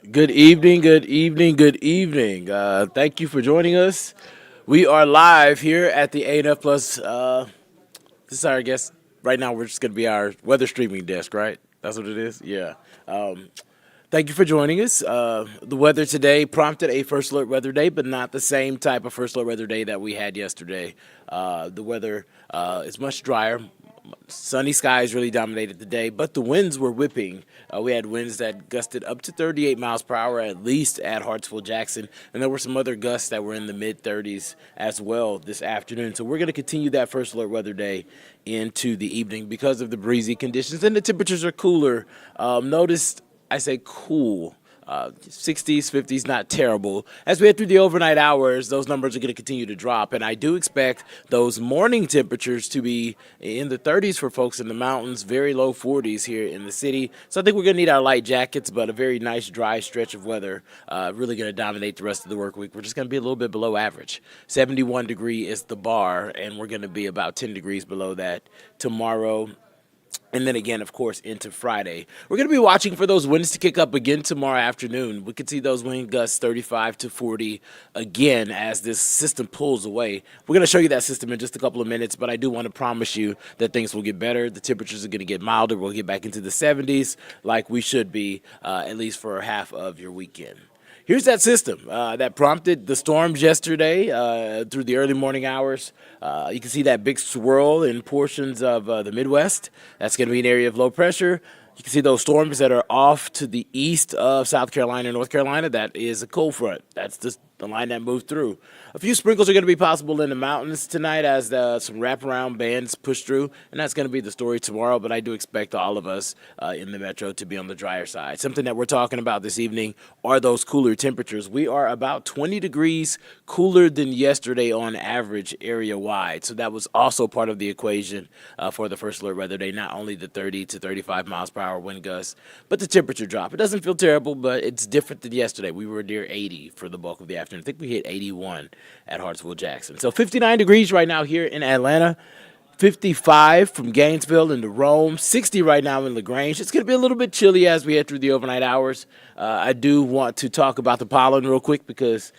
Good evening, good evening, good evening. Thank you for joining us. We are live here at the A&F Plus. This is our guest. Right now, we're just going to be our weather streaming desk, right? That's what it is? Yeah. Um, Thank you for joining us. The weather today prompted a first alert weather day, but not the same type of first alert weather day that we had yesterday. The weather is much drier. Sunny skies really dominated the day, but the winds were whipping. We had winds that gusted up to 38 miles per hour, at least at Hartsville Jackson, and there were some other gusts that were in the mid 30s as well this afternoon. So we're going to continue that first alert weather day into the evening because of the breezy conditions, and the temperatures are cooler. Notice I say cool. 60s, 50s, not terrible. As we head through the overnight hours, those numbers are going to continue to drop, and I do expect those morning temperatures to be in the 30s for folks in the mountains, very low 40s here in the city. So I think we're going to need our light jackets, but a very nice dry stretch of weather really going to dominate the rest of the work week. We're just going to be a little bit below average. 71 degree is the bar, and we're going to be about 10 degrees below that tomorrow. And then again, of course, into Friday. We're going to be watching for those winds to kick up again tomorrow afternoon. We could see those wind gusts 35 to 40 again as this system pulls away. We're going to show you that system in just a couple of minutes, but I do want to promise you that things will get better. The temperatures are going to get milder. We'll get back into the 70s like we should be, at least for half of your weekend. Here's that system that prompted the storms yesterday through the early morning hours. You can see that big swirl in portions of the Midwest. That's going to be an area of low pressure. You can see those storms that are off to the east of South Carolina and North Carolina. That is a cold front. That's the line that moved through. A few sprinkles are going to be possible in the mountains tonight as some wraparound bands push through, and that's going to be the story tomorrow. But I do expect all of us in the metro to be on the drier side. Something that we're talking about this evening are those cooler temperatures. We are about 20 degrees cooler than yesterday on average area wide. So that was also part of the equation for the first alert weather day. Not only the 30 to 35 miles per hour wind gusts, but the temperature drop. It doesn't feel terrible, but it's different than yesterday. We were near 80 for the bulk of the afternoon. I think we hit 81 at Hartsville Jackson. So 59 degrees right now here in Atlanta. 55 from Gainesville into Rome, 60 right now in LaGrange. It's going to be a little bit chilly as we head through the overnight hours. I do want to talk about the pollen real quick because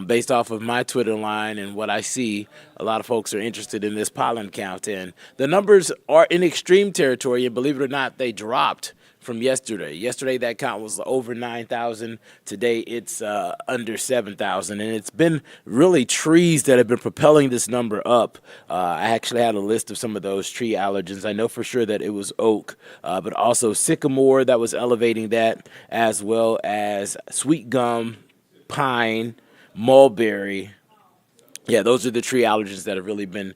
based off of my Twitter line and what I see, a lot of folks are interested in this pollen count. And the numbers are in extreme territory, and believe it or not, they dropped from yesterday. Yesterday, that count was over 9,000. Today, it's under 7,000. And it's been really trees that have been propelling this number up. I actually had a list of some of those tree allergens. I know for sure that it was oak, but also sycamore that was elevating that, as well as sweet gum, pine, mulberry. Yeah, those are the tree allergens that have really been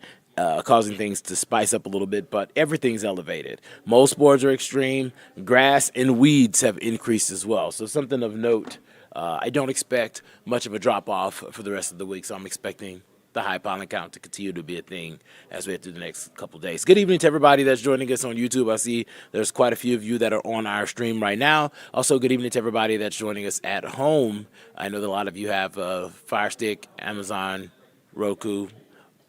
causing things to spice up a little bit, but everything's elevated. Mold spores are extreme. Grass and weeds have increased as well. So something of note. I don't expect much of a drop-off for the rest of the week, so I'm expecting the high pollen count to continue to be a thing as we head through the next couple of days. Good evening to everybody that's joining us on YouTube. I see there's quite a few of you that are on our stream right now. Also, good evening to everybody that's joining us at home. I know that a lot of you have Fire Stick, Amazon, Roku,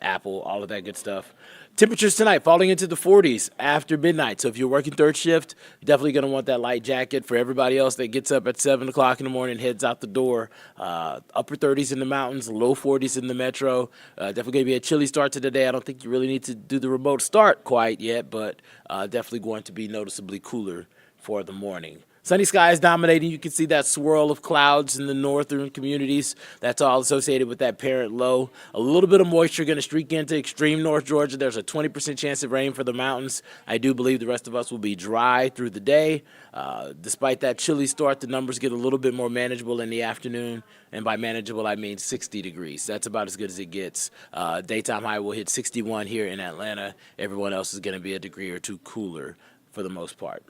Apple, all of that good stuff. Temperatures tonight falling into the 40s after midnight. So if you're working third shift, definitely going to want that light jacket. For everybody else that gets up at 7 o'clock in the morning, heads out the door, upper 30s in the mountains, low 40s in the metro. Definitely going to be a chilly start to the day. I don't think you really need to do the remote start quite yet, but definitely going to be noticeably cooler for the morning. Sunny skies dominating. You can see that swirl of clouds in the northern communities. That's all associated with that parent low. A little bit of moisture going to streak into extreme North Georgia. There's a 20% chance of rain for the mountains. I do believe the rest of us will be dry through the day. Despite that chilly start, the numbers get a little bit more manageable in the afternoon. And by manageable, I mean 60 degrees. That's about as good as it gets. Daytime high will hit 61 here in Atlanta. Everyone else is going to be a degree or two cooler for the most part.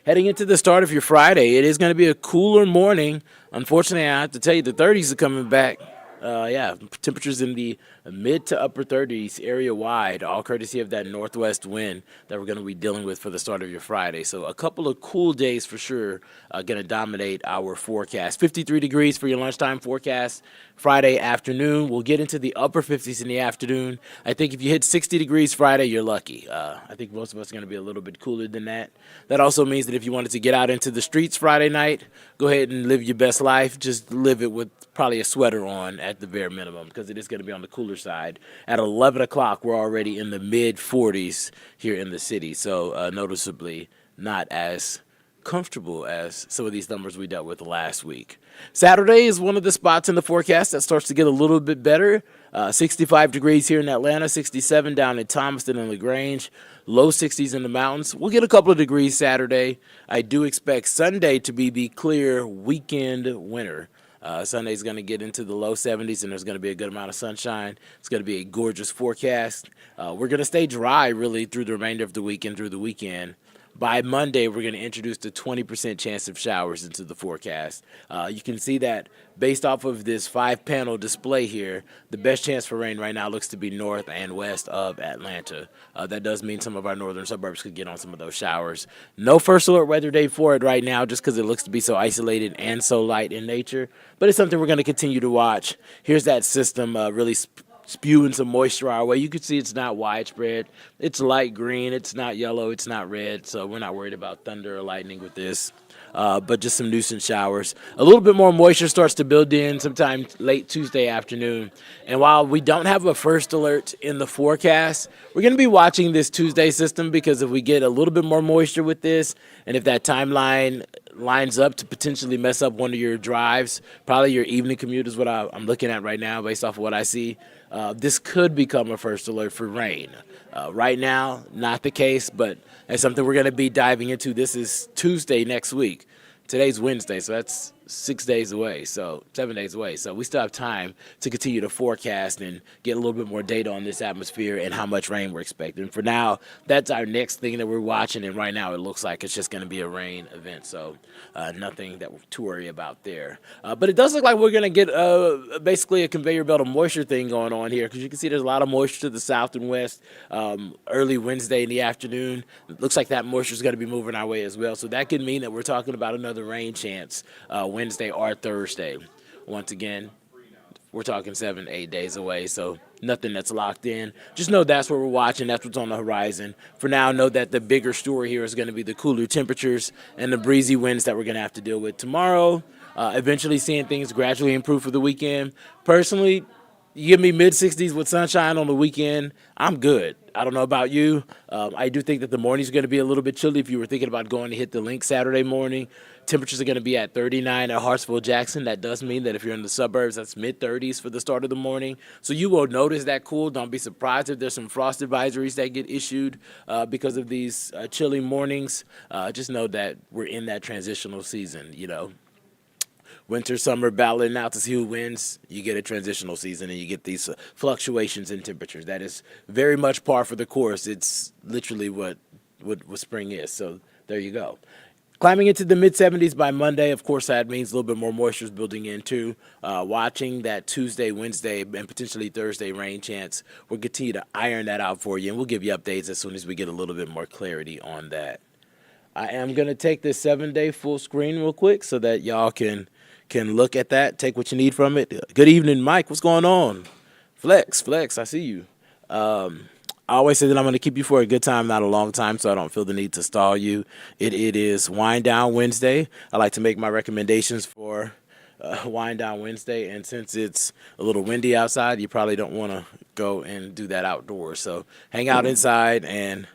Heading into the start of your Friday, it is going to be a cooler morning. Unfortunately, I have to tell you, the 30s are coming back. Yeah, temperatures in the mid to upper 30s area wide, all courtesy of that northwest wind that we're going to be dealing with for the start of your Friday. So a couple of cool days for sure going to dominate our forecast. 53 degrees for your lunchtime forecast Friday afternoon. We'll get into the upper 50s in the afternoon. I think if you hit 60 degrees Friday, you're lucky. I think most of us are going to be a little bit cooler than that. That also means that if you wanted to get out into the streets Friday night, go ahead and live your best life. Just live it with probably a sweater on at the bare minimum because it is going to be on the cooler side. At 11 o'clock, we're already in the mid 40s here in the city, so noticeably not as comfortable as some of these numbers we dealt with last week. Saturday is one of the spots in the forecast that starts to get a little bit better. 65 degrees here in Atlanta, 67 down in Thomaston and LaGrange, low 60s in the mountains. We'll get a couple of degrees Saturday. I do expect Sunday to be the clear weekend winner. Sunday's going to get into the low 70s, and there's going to be a good amount of sunshine. It's going to be a gorgeous forecast. We're going to stay dry, really, through the remainder of the week and through the weekend. By Monday, we're going to introduce the 20% chance of showers into the forecast. You can see that based off of this 5-panel display here, the best chance for rain right now looks to be north and west of Atlanta. That does mean some of our northern suburbs could get on some of those showers. No first alert weather day for it right now just because it looks to be so isolated and so light in nature, but it's something we're going to continue to watch. Here's that system really spewing some moisture our way. You can see it's not widespread. It's light green. It's not yellow. It's not red. So we're not worried about thunder or lightning with this. But just some nuisance showers. A little bit more moisture starts to build in sometime late Tuesday afternoon. And while we don't have a first alert in the forecast, we're going to be watching this Tuesday system because if we get a little bit more moisture with this, and if that timeline lines up to potentially mess up one of your drives, probably your evening commute is what I'm looking at right now based off of what I see. This could become a first alert for rain. Right now, not the case, but it's something we're going to be diving into. This is Tuesday next week. Today's Wednesday, so that's 7 days away. So we still have time to continue to forecast and get a little bit more data on this atmosphere and how much rain we're expecting. For now, that's our next thing that we're watching, and right now it looks like it's just going to be a rain event. So nothing to worry about there. But it does look like we're going to get basically a conveyor belt of moisture thing going on here because you can see there's a lot of moisture to the south and west early Wednesday in the afternoon. It looks like that moisture is going to be moving our way as well. So that could mean that we're talking about another rain chance Wednesday or Thursday. Once again, we're talking 7-8 days away, so nothing that's locked in. Just know that's what we're watching. That's what's on the horizon. For now, know that the bigger story here is going to be the cooler temperatures and the breezy winds that we're going to have to deal with tomorrow. Eventually seeing things gradually improve for the weekend. Personally, you give me mid-60s with sunshine on the weekend, I'm good. I don't know about you. I do think that the morning's going to be a little bit chilly if you were thinking about going to hit the link Saturday morning. Temperatures are going to be at 39 at Hartsville, Jackson. That does mean that if you're in the suburbs, that's mid-30s for the start of the morning. So you will notice that cool. Don't be surprised if there's some frost advisories that get issued because of these chilly mornings. Just know that we're in that transitional season, winter, summer, battling out to see who wins. You get a transitional season and you get these fluctuations in temperatures. That is very much par for the course. It's literally what spring is. So there you go. Climbing into the mid-70s by Monday. Of course, that means a little bit more moisture is building in too. Watching that Tuesday, Wednesday, and potentially Thursday rain chance. We'll continue to iron that out for you, and we'll give you updates as soon as we get a little bit more clarity on that. I am going to take this 7-day full screen real quick so that y'all can look at that, take what you need from it. Good evening, Mike. What's going on? Flex, I see you. I always say that I'm going to keep you for a good time, not a long time, so I don't feel the need to stall you. It is Wind Down Wednesday. I like to make my recommendations for Wind Down Wednesday, and since it's a little windy outside, you probably don't want to go and do that outdoors. So hang out inside, and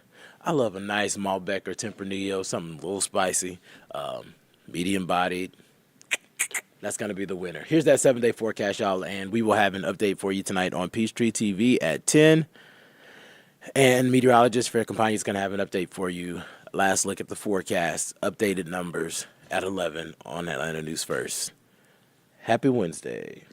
I love a nice Malbec or Tempranillo, something a little spicy, medium-bodied. That's going to be the winner. Here's that 7-day forecast, y'all, and we will have an update for you tonight on Peachtree TV at 10. And meteorologist Fair Companion is going to have an update for you. Last look at the forecast, updated numbers at 11 on Atlanta News First. Happy Wednesday.